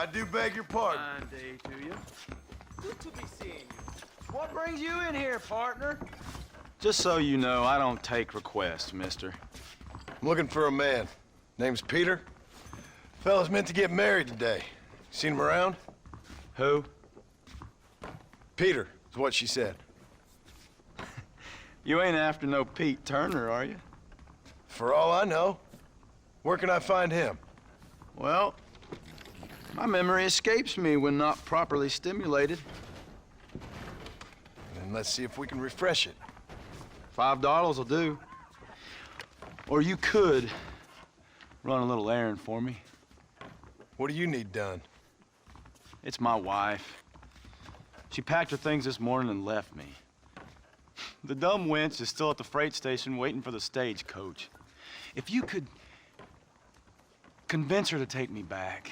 I do beg your pardon. Fine day to you. Good to be seeing you. What brings you in here, partner? Just so you know, I don't take requests, mister. I'm looking for a man. Name's Peter. Fella's meant to get married today. Seen him around? Who? Peter, is what she said. You ain't after no Pete Turner, are you? For all I know. Where can I find him? Well, my memory escapes me when not properly stimulated. And let's see if we can refresh it. $5 will do. Or you could run a little errand for me. What do you need done? It's my wife. She packed her things this morning and left me. The dumb wench is still at the freight station waiting for the stagecoach. If you could convince her to take me back.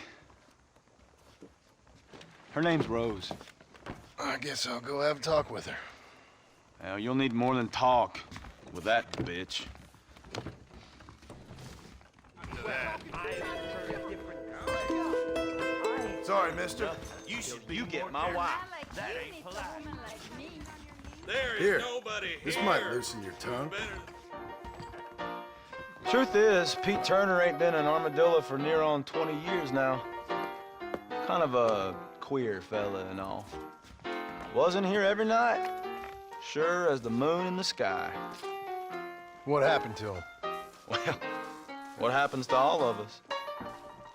Her name's Rose. I guess I'll go have a talk with her. Well, you'll need more than talk with that bitch. Sorry, mister. You get my wife. That ain't polite. There is Here, nobody here. this might loosen your tongue. Truth is, Pete Turner ain't been an armadillo for near on 20 years now. Kind of a queer fella and all. Wasn't here every night. Sure as the moon in the sky. What happened to him? Well, what happens to all of us?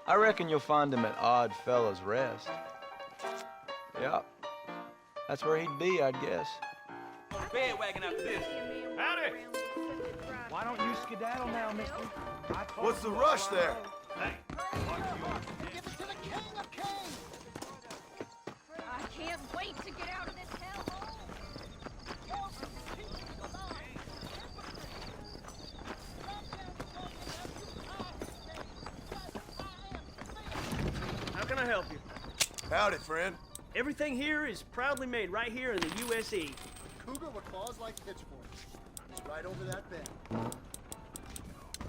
I reckon you'll find him at Odd Fella's Rest. Yep. That's where he'd be, I'd guess. Bed wagon after this. Howdy. Why don't you skedaddle now, mister? What's the rush there? Give it to the king of kings! I can't wait to get out of this hellhole! How can I help you? Howdy, friend. Everything here is proudly made right here in the USA. Cougar with claws like pitchforks. It's right over that bend.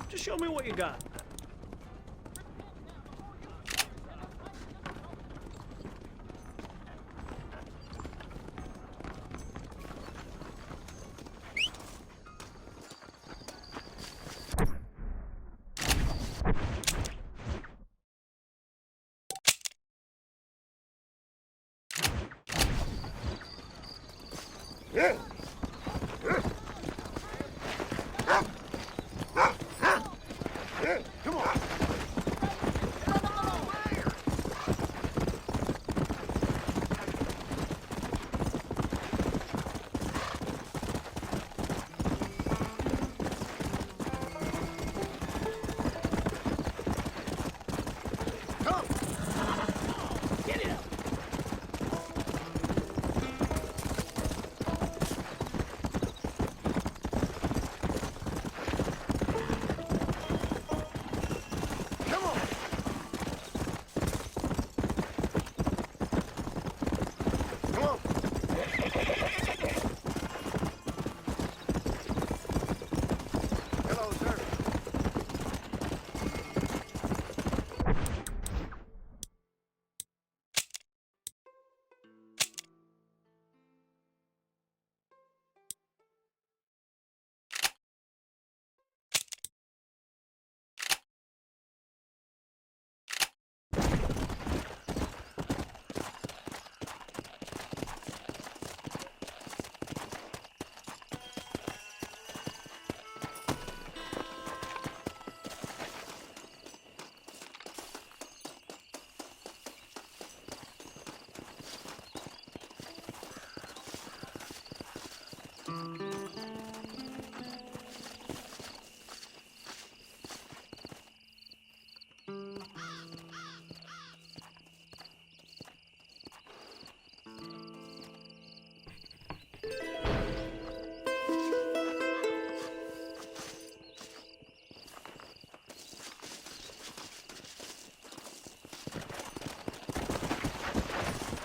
Just show me what you got. Come on. Get it up.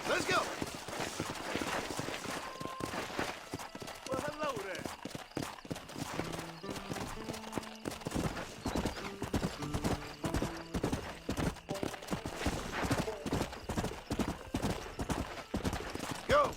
Let's go. Well, hello Go!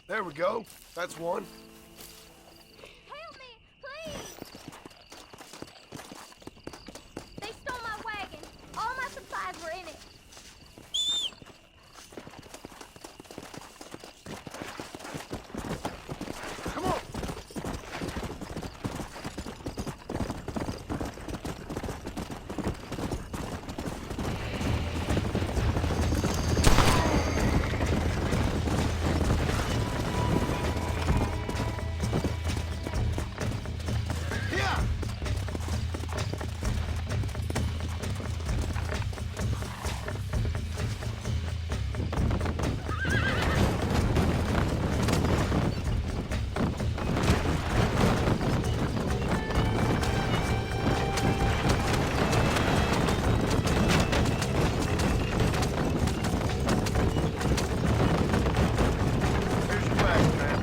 There we go. That's one. Help me, please! They stole my wagon. All my supplies were in it. Come on! Yeah! Here's your wagon, man.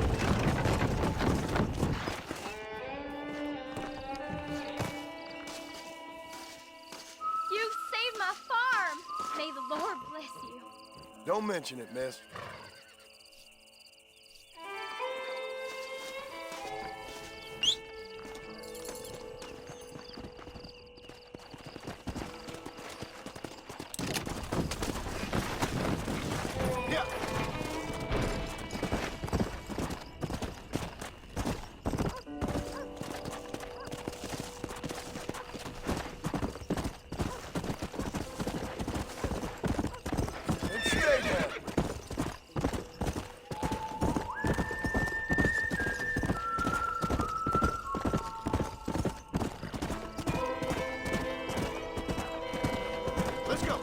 You've saved my farm. May the Lord bless you. Don't mention it, miss. Yeah. And stay there. Let's go.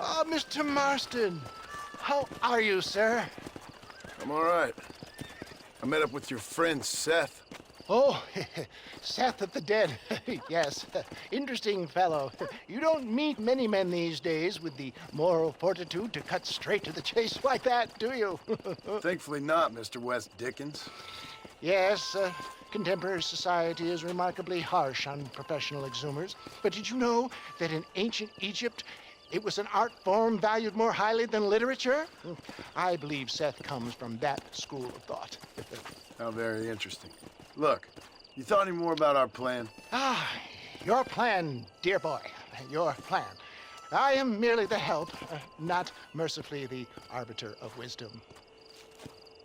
Ah, Mr. Marston. How are you, sir? I'm all right. I met up with your friend Seth. Oh, Seth of the Dead. Yes, interesting fellow. You don't meet many men these days with the moral fortitude to cut straight to the chase like that, do you? Thankfully not, Mr. West Dickens. Yes, contemporary society is remarkably harsh on professional exhumers. But did you know that in ancient Egypt, it was an art form valued more highly than literature? I believe Seth comes from that school of thought. How very interesting. Look, you thought any more about our plan? Ah, your plan, dear boy, your plan. I am merely the help, not mercifully the arbiter of wisdom.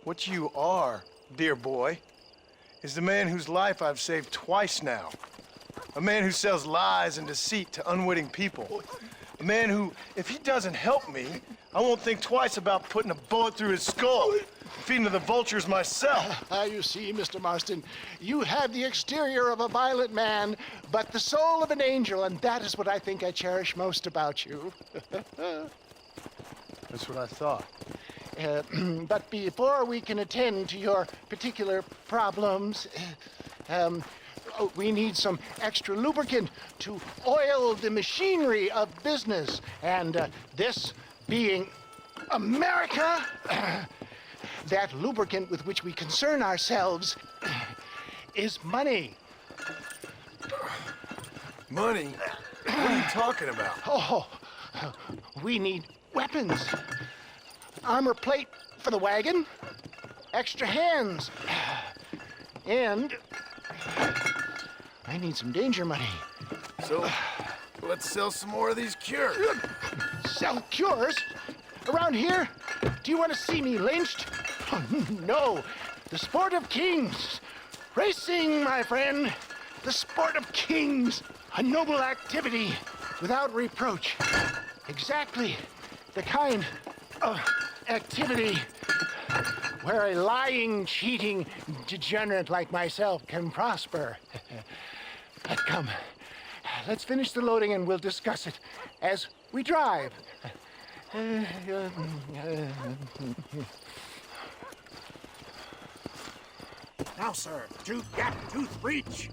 What you are, dear boy, is the man whose life I've saved twice now. A man who sells lies and deceit to unwitting people. A man who, if he doesn't help me, I won't think twice about putting a bullet through his skull, feeding to the vultures myself. You see, Mr. Marston, you have the exterior of a violent man, but the soul of an angel, and that is what I think I cherish most about you. That's what I thought. But before we can attend to your particular problems, we need some extra lubricant to oil the machinery of business. And this being America, that lubricant with which we concern ourselves is money. Money? What are you talking about? Oh, we need weapons. Armor plate for the wagon, extra hands, and I need some danger money. So, let's sell some more of these cures. Sell cures? Around here? Do you want to see me lynched? Oh, no. The sport of kings. Racing, my friend. The sport of kings. A noble activity without reproach. Exactly the kind of activity where a lying, cheating degenerate like myself can prosper. But come, let's finish the loading and we'll discuss it as we drive. Now, sir, tooth gap, tooth breach.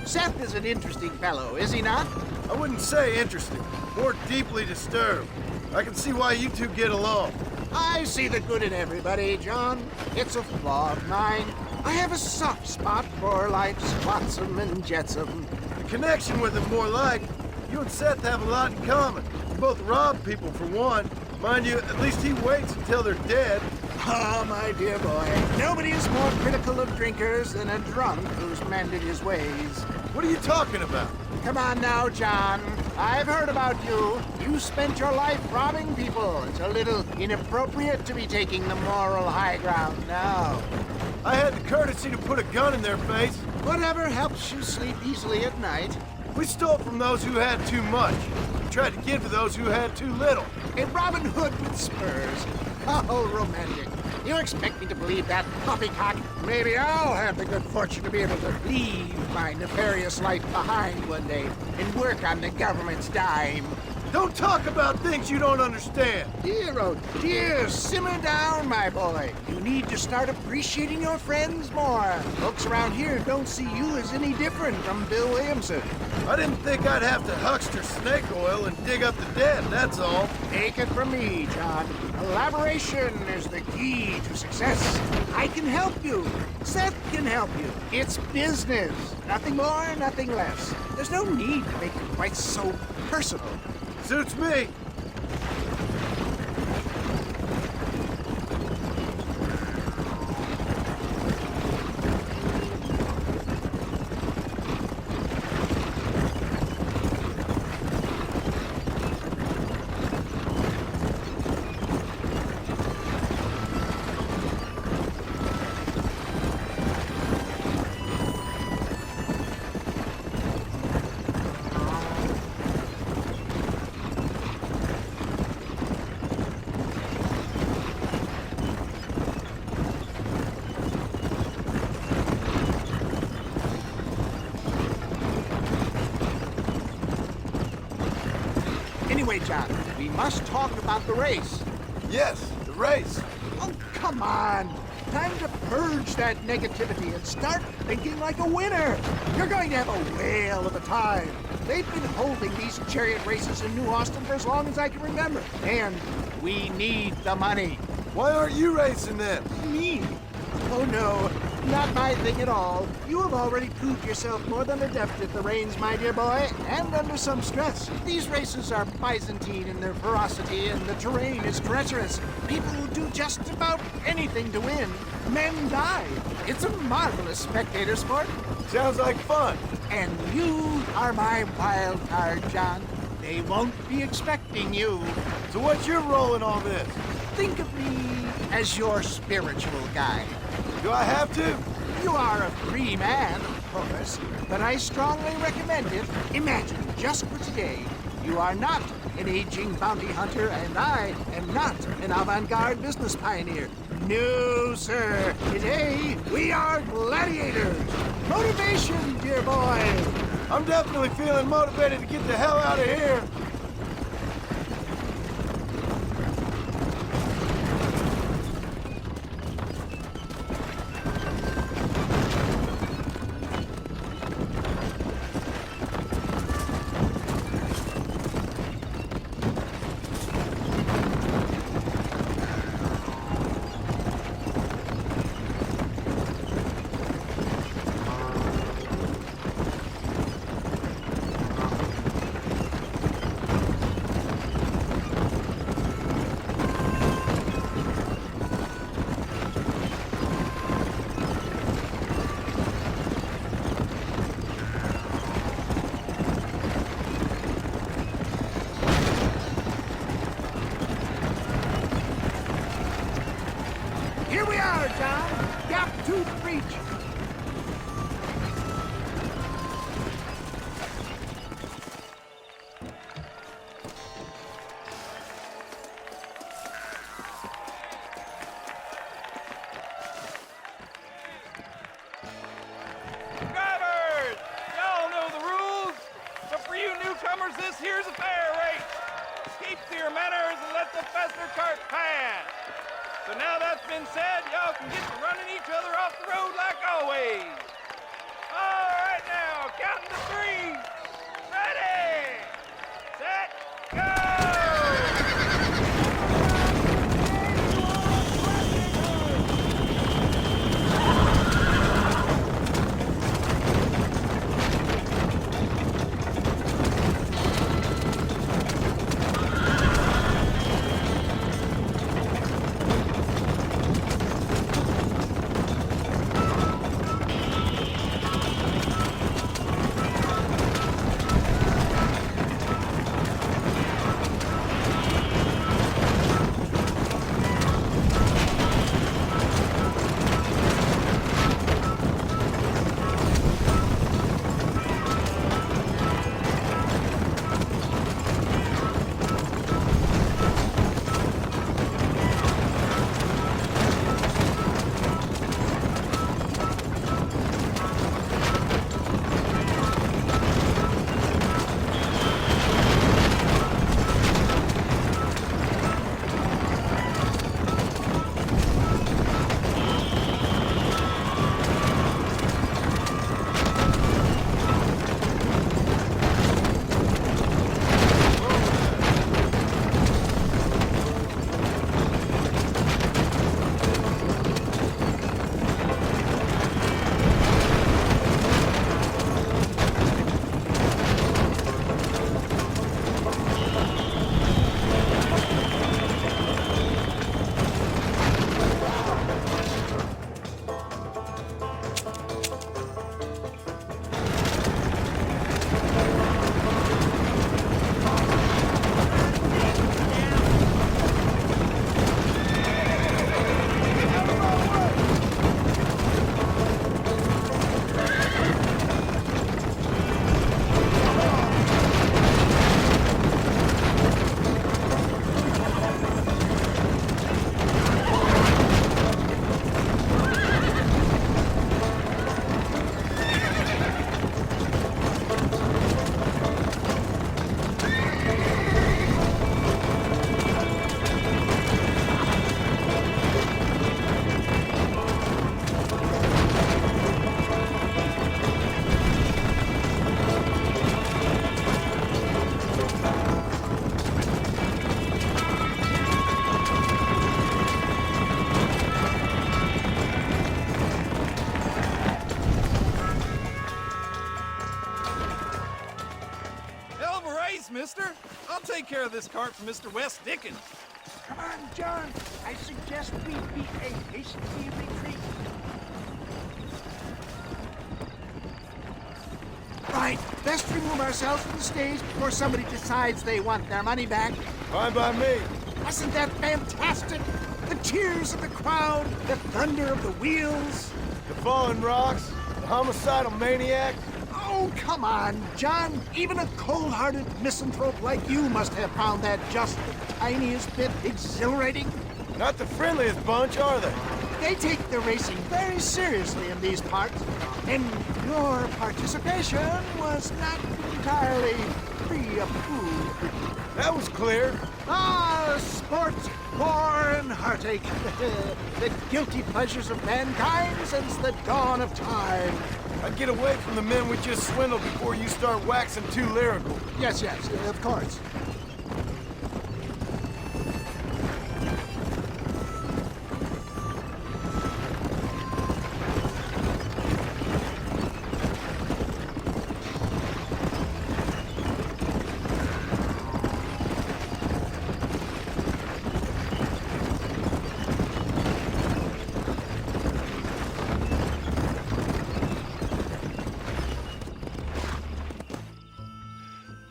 Seth is an interesting fellow, is he not? I wouldn't say interesting, more deeply disturbed. I can see why you two get along. I see the good in everybody, John. It's a flaw of mine. I have a soft spot for life's flotsam and jetsam. The connection with him more like, you and Seth have a lot in common. You both rob people for one. Mind you, at least he waits until they're dead. Oh, my dear boy, nobody is more critical of drinkers than a drunk who's mended his ways. What are you talking about? Come on now, John. I've heard about you. You spent your life robbing people. It's a little inappropriate to be taking the moral high ground now. I had the courtesy to put a gun in their face. Whatever helps you sleep easily at night. We stole from those who had too much. We tried to give to those who had too little. A Robin Hood with spurs. Oh, romantic. You expect me to believe that poppycock? Maybe I'll have the good fortune to be able to leave my nefarious life behind one day and work on the government's dime. Don't talk about things you don't understand. Dear, oh dear, simmer down, my boy. You need to start appreciating your friends more. Folks around here don't see you as any different from Bill Williamson. I didn't think I'd have to huckster snake oil and dig up the dead, that's all. Take it from me, John. Collaboration is the key to success. I can help you. Seth can help you. It's business. Nothing more, nothing less. There's no need to make it quite so personal. Suits me. Anyway, John, we must talk about the race. Yes, the race. Oh, come on. Time to purge that negativity and start thinking like a winner. You're going to have a whale of a time. They've been holding these chariot races in New Austin for as long as I can remember. And we need the money. Why aren't you racing them? Me? Oh, no. Not my thing at all. You have already proved yourself more than adept at the reins, my dear boy, and under some stress. These races are Byzantine in their ferocity, and the terrain is treacherous. People will do just about anything to win. Men die. It's a marvelous spectator sport. Sounds like fun. And you are my wild card, John. They won't be expecting you. So what's your role in all this? Think of me as your spiritual guide. Do I have to? You are a free man, of course, but I strongly recommend it. Imagine, just for today, you are not an aging bounty hunter, and I am not an avant-garde business pioneer. No, sir. Today, we are gladiators. Motivation, dear boy. I'm definitely feeling motivated to get the hell out of here. Here we are, John. Gap tooth breach. this here's a fair race. Keep to your manners and let the fester cart pass. So now that's been said, y'all can get to running each other off the road like always. All right now, counting to 3. Ready, set, go! Mister. I'll take care of this cart for Mr. West Dickens. Come on, John. I suggest we beat a hasty retreat. Right, best remove ourselves from the stage before somebody decides they want their money back. Fine by me. Wasn't that fantastic? The cheers of the crowd, the thunder of the wheels. The falling rocks, the homicidal maniac. Oh, come on, John. Even a cold-hearted misanthrope like you must have found that just the tiniest bit exhilarating. Not the friendliest bunch, are they? They take the racing very seriously in these parts, and your participation was not entirely pre-approved. That was clear. Ah, sport, war, and heartache. The guilty pleasures of mankind since the dawn of time. I'd get away from the men we just swindled before you start waxing too lyrical. Yes, of course.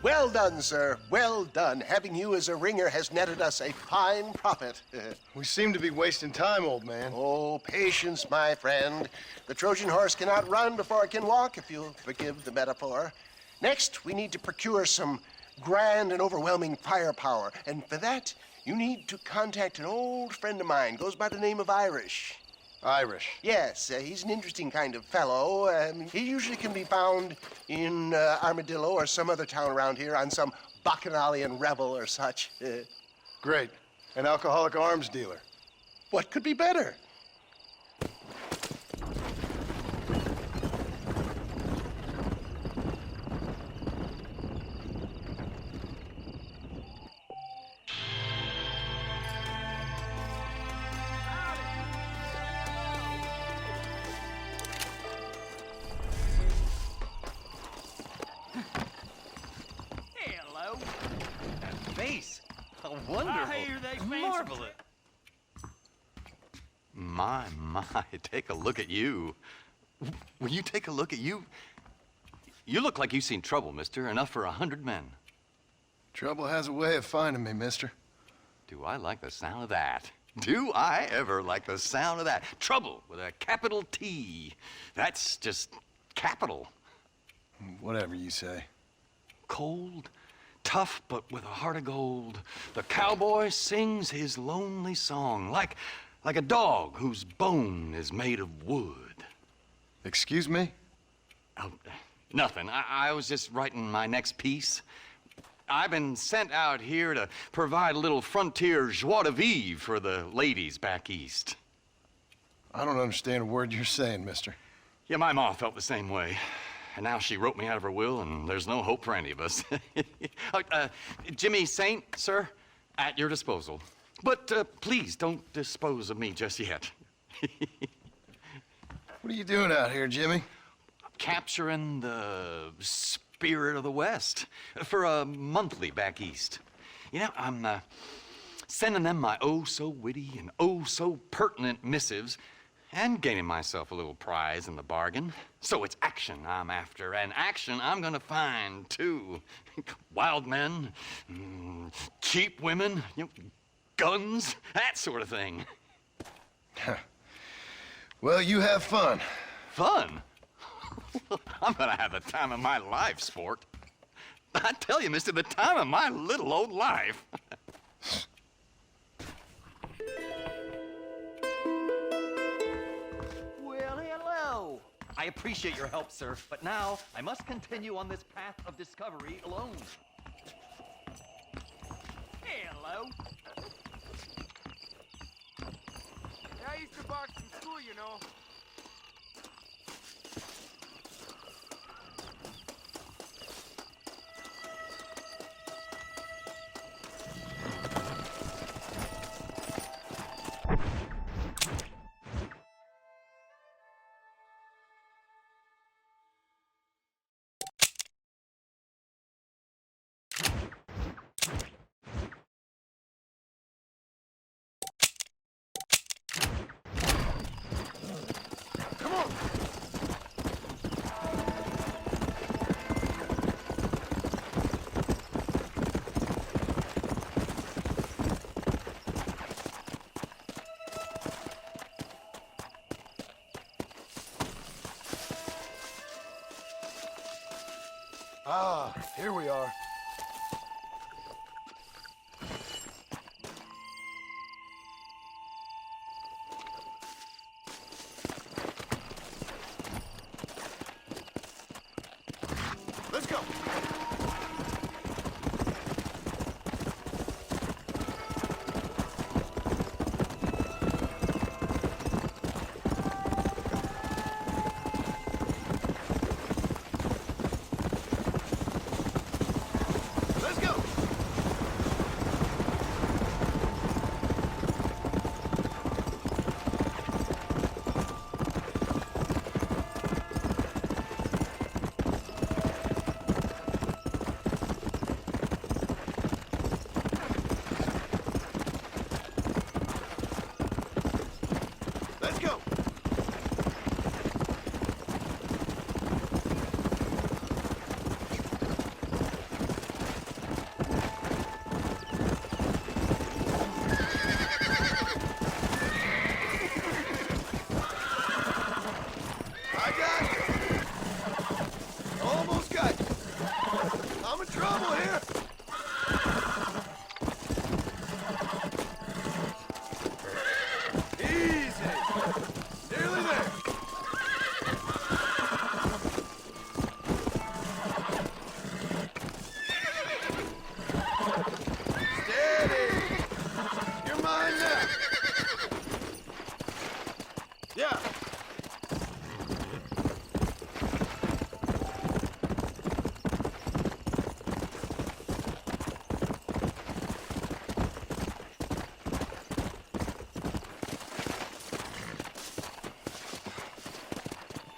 Well done, sir. Well done. Having you as a ringer has netted us a fine profit. We seem to be wasting time, old man. Oh, patience, my friend. The Trojan horse cannot run before it can walk, if you'll forgive the metaphor. Next, we need to procure some grand and overwhelming firepower. And for that, you need to contact an old friend of mine. Goes by the name of Irish. Irish. Yes, he's an interesting kind of fellow. He usually can be found in Armadillo or some other town around here on some bacchanalian revel or such. Great. An alcoholic arms dealer. What could be better? Hello. That face. Wonderful. I hear they fancy- Marvelous. My, take a look at you. Will you take a look at you? You look like you've seen trouble, mister. Enough for 100 men. Trouble has a way of finding me, mister. Do I like the sound of that? Do I ever like the sound of that? Trouble with a capital T. That's just capital. Whatever you say. Cold, tough, but with a heart of gold. The cowboy sings his lonely song like a dog whose bone is made of wood. Excuse me? Oh, nothing. I was just writing my next piece. I've been sent out here to provide a little frontier joie de vivre for the ladies back east. I don't understand a word you're saying, mister. Yeah, my ma felt the same way. And now she wrote me out of her will, and there's no hope for any of us. Jimmy Saint, sir, at your disposal. But please don't dispose of me just yet. What are you doing out here, Jimmy? Capturing the spirit of the West for a monthly back east. You know, I'm sending them my oh-so-witty and oh-so-pertinent missives and gaining myself a little prize in the bargain. So it's action I'm after, and action I'm gonna find, too. Wild men, cheap women, you know, guns, that sort of thing. Well, you have fun. Fun? I'm gonna have the time of my life, sport. I tell you, mister, the time of my little old life. Well, hello. I appreciate your help, sir, but now I must continue on this path of discovery alone. Hello. Yeah, I used to box in school, you know. Ah, here we are. Let's go.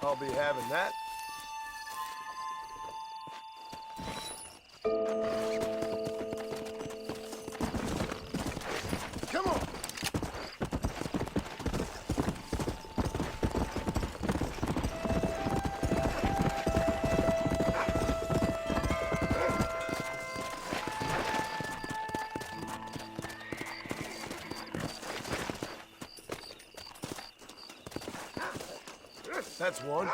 I'll be having that. Come on. That's one.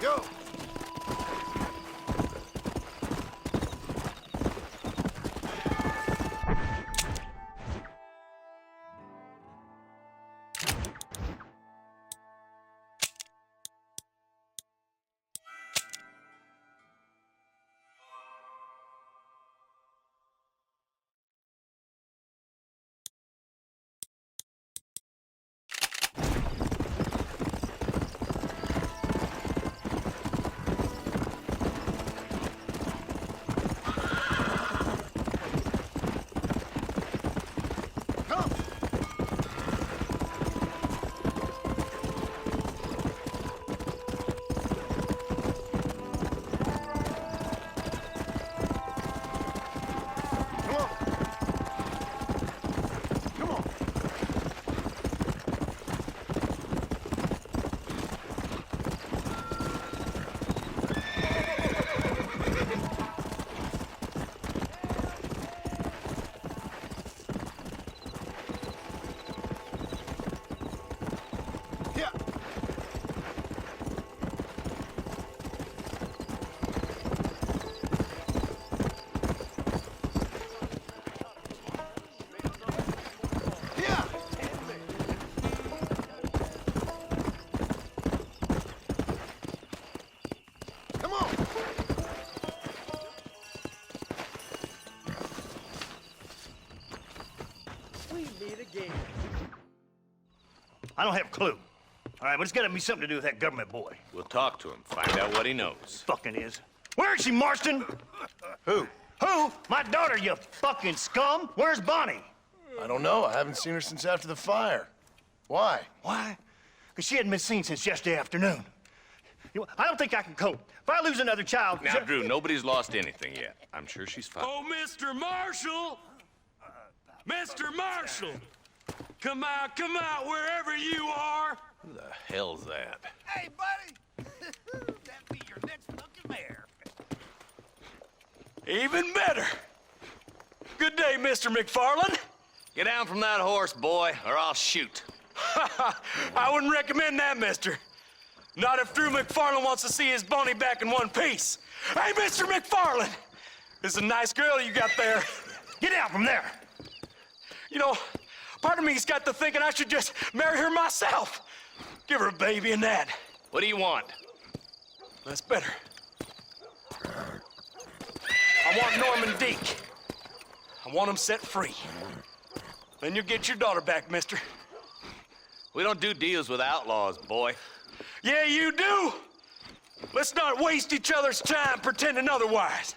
Go! I don't have a clue. All right, but it's gotta be something to do with that government boy. We'll talk to him, find out what he knows. Fucking is. Where is she, Marston? Who? Who? My daughter, you fucking scum! Where's Bonnie? I don't know. I haven't seen her since after the fire. Why? Why? Because she hadn't been seen since yesterday afternoon. You know, I don't think I can cope. If I lose another child... Now, Drew, nobody's lost anything yet. I'm sure she's fine. Oh, Mr. Marshall! Mr. Marshall! Come out, wherever you are! Who the hell's that? Hey, buddy! That be your next looking mare. Even better! Good day, Mr. McFarland. Get down from that horse, boy, or I'll shoot. I wouldn't recommend that, mister. Not if Drew McFarland wants to see his Bonnie back in one piece. Hey, Mr. McFarland! This is a nice girl you got there. Get out from there! You know, part of me's got to thinking I should just marry her myself. Give her a baby and that. What do you want? That's better. I want Norman Deke. I want him set free. Then you'll get your daughter back, mister. We don't do deals with outlaws, boy. Yeah, you do. Let's not waste each other's time pretending otherwise.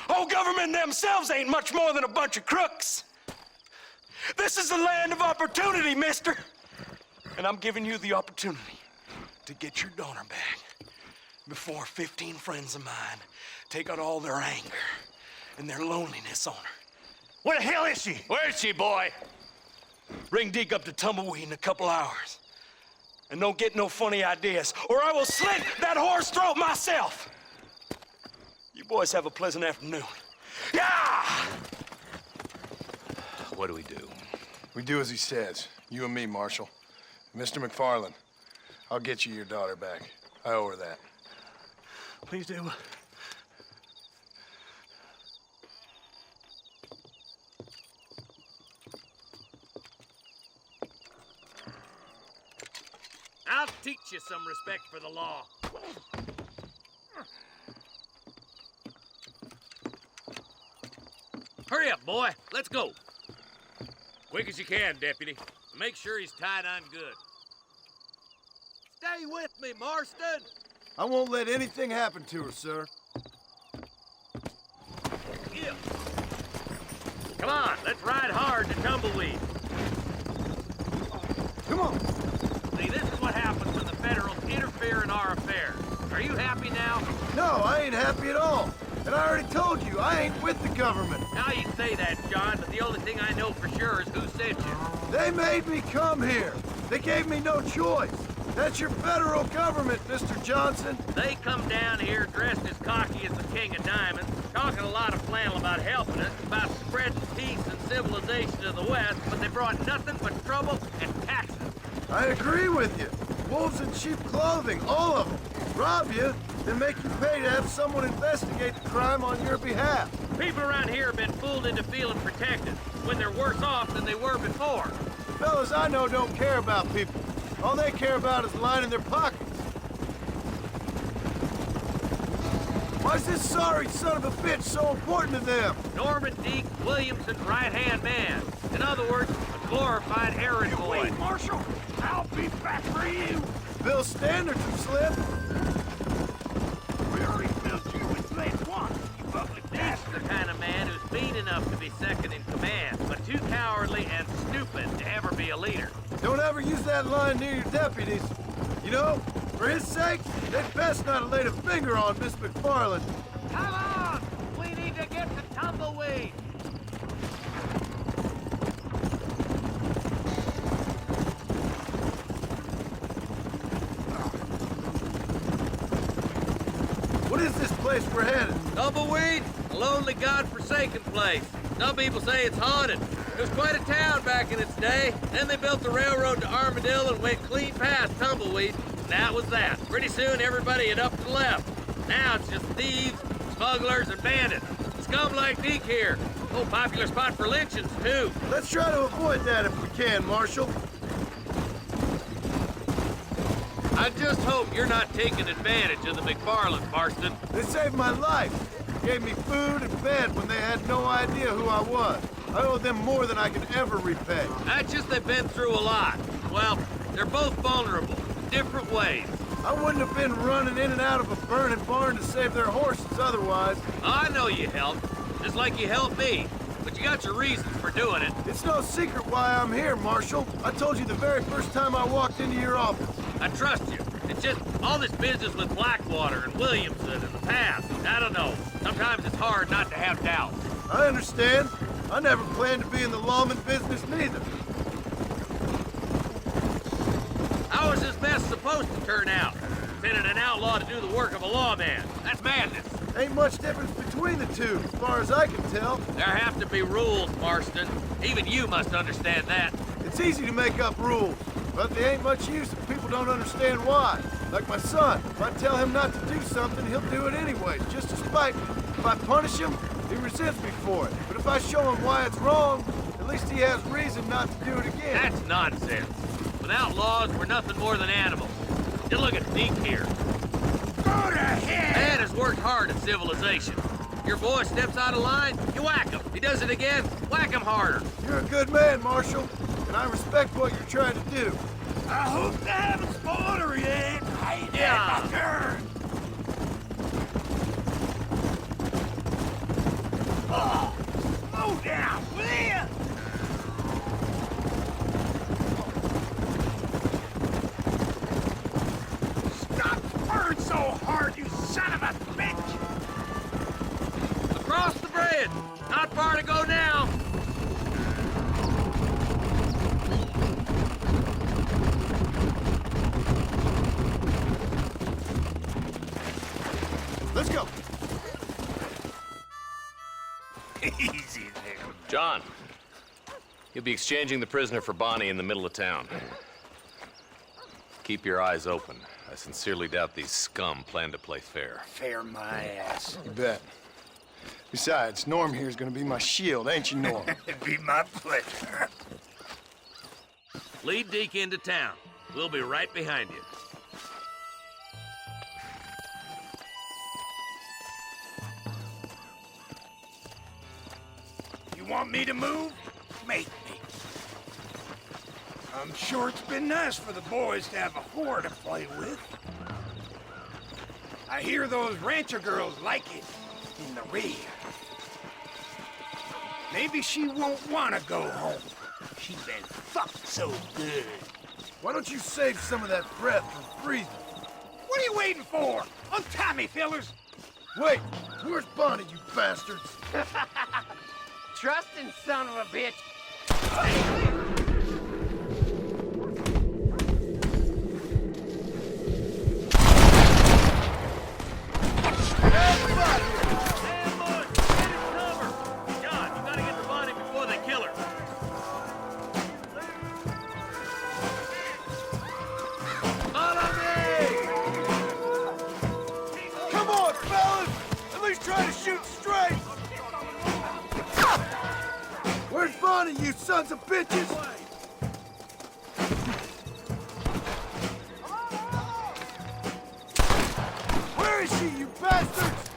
Oh, government themselves ain't much more than a bunch of crooks. This is the land of opportunity, mister. And I'm giving you the opportunity to get your daughter back before 15 friends of mine take out all their anger and their loneliness on her. Where the hell is she? Where is she, boy? Bring Deke up to Tumbleweed in a couple hours. And don't get no funny ideas, or I will slit that horse throat myself. You boys have a pleasant afternoon. Yeah! What do we do? We do as he says. You and me, Marshal. Mr. McFarland, I'll get you your daughter back. I owe her that. Please do. I'll teach you some respect for the law. Hurry up, boy. Let's go. Quick as you can, Deputy. Make sure he's tied on good. Stay with me, Marston. I won't let anything happen to her, sir. Yeah. Come on, let's ride hard to Tumbleweed. Come on. See, this is what happens when the Federals interfere in our affairs. Are you happy now? No, I ain't happy at all. And I already told you, I ain't with the government. Now you say that, John, but the only thing I know for sure is who sent you. They made me come here. They gave me no choice. That's your federal government, Mr. Johnson. They come down here dressed as cocky as the King of Diamonds, talking a lot of flannel about helping us, about spreading peace and civilization to the West, but they brought nothing but trouble and taxes. I agree with you. Wolves in sheep clothing, all of them. Rob you, then make you pay to have someone investigate the crime on your behalf. People around here have been fooled into feeling protected, when they're worse off than they were before. The fellas I know don't care about people. All they care about is lining their pockets. Why's this sorry son of a bitch so important to them? Norman Deke Williamson's right-hand man. In other words, a glorified errand boy. Wait, Marshal! I'll be back for you! Bill's standards have slipped. We already filled you with lead once, you ugly Deke's bastard! the kind of man who's mean enough to be second in command, but too cowardly and stupid to ever be a leader. Don't ever use that line near your deputies. You know, for his sake, they'd best not have laid a finger on Miss McFarland. Come on! We need to get to Tumbleweed! What is this place we're headed? Tumbleweed? A lonely, godforsaken place. Some people say it's haunted. It was quite a town back in its day. Then they built the railroad to Armadillo and went clean past Tumbleweed. And that was that. Pretty soon everybody had up and left. Now it's just thieves, smugglers, and bandits. Scum like Deke here. Oh, popular spot for lynchings, too. Let's try to avoid that if we can, Marshal. I just hope you're not taking advantage of the McFarlands, Marston. They saved my life. Gave me food and bed when they had no idea who I was. I owe them more than I can ever repay. That's just they've been through a lot. Well, they're both vulnerable, in different ways. I wouldn't have been running in and out of a burning barn to save their horses otherwise. I know you helped, just like you helped me. But you got your reasons for doing it. It's no secret why I'm here, Marshal. I told you the very first time I walked into your office. I trust you. It's just all this business with Blackwater and Williamson in the past. I don't know. Sometimes it's hard not to have doubts. I understand. I never planned to be in the lawman business neither. How was this mess supposed to turn out? Sending an outlaw to do the work of a lawman. That's madness. Ain't much difference between the two, as far as I can tell. There have to be rules, Marston. Even you must understand that. It's easy to make up rules, but they ain't much use if people don't understand why. Like my son. If I tell him not to do something, he'll do it anyways, just to spite me. If I punish him, he resents me for it. But if I show him why it's wrong, at least he has reason not to do it again. That's nonsense. Without laws, we're nothing more than animals. Just look at Deke here. Go to hell! Man has worked hard at civilization. Your boy steps out of line, you whack him. He does it again, whack him harder. You're a good man, Marshal, and I respect what you're trying to do. I hope they haven't spoiled her yet. I ain't had my turn. Oh, slow down, will ya? Stop spurring so hard, you son of a bitch! Across the bridge. Not far to go now. Let's go. Easy there. John, you'll be exchanging the prisoner for Bonnie in the middle of town. Keep your eyes open. I sincerely doubt these scum plan to play fair. Fair my ass. You bet. Besides, Norm here's gonna be my shield, ain't you, Norm? It'd be my pleasure. Lead Deke into town. We'll be right behind you. You want me to move? Make me. I'm sure it's been nice for the boys to have a whore to play with. I hear those rancher girls like it in the rear. Maybe she won't want to go home. She's been fucked so good. Why don't you save some of that breath for freezing? What are you waiting for? Untie me, fellers. Wait, where's Bonnie, you bastards? Trusting son of a bitch. Where's Bonnie, you sons of bitches? Where is she, you bastards?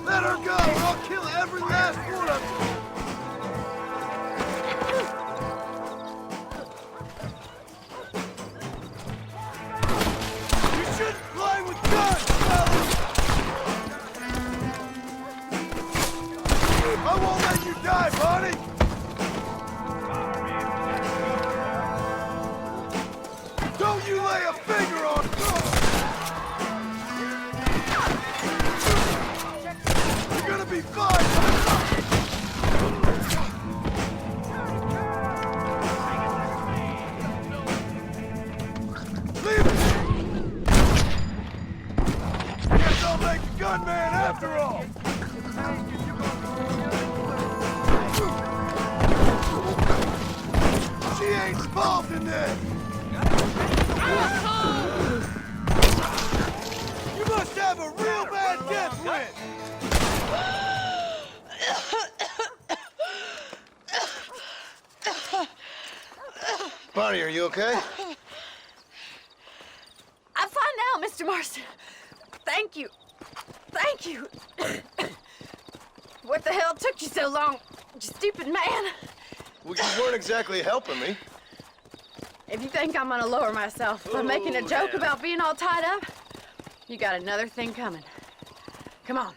Let her go, or I'll kill every last one of you. You shouldn't play with guns, fellas! I won't let you die, Bonnie! Don't you lay a finger on her! You're gonna be fine! Leave it! Guess I'll make a gunman after all! She ain't involved in this! You must have a real bad death wish! Bonnie, are you okay? I'm fine now, Mr. Marston. Thank you. Thank you. What the hell took you so long, you stupid man? Well, you weren't exactly helping me. If you think I'm gonna lower myself by making a joke about being all tied up, you got another thing coming. Come on.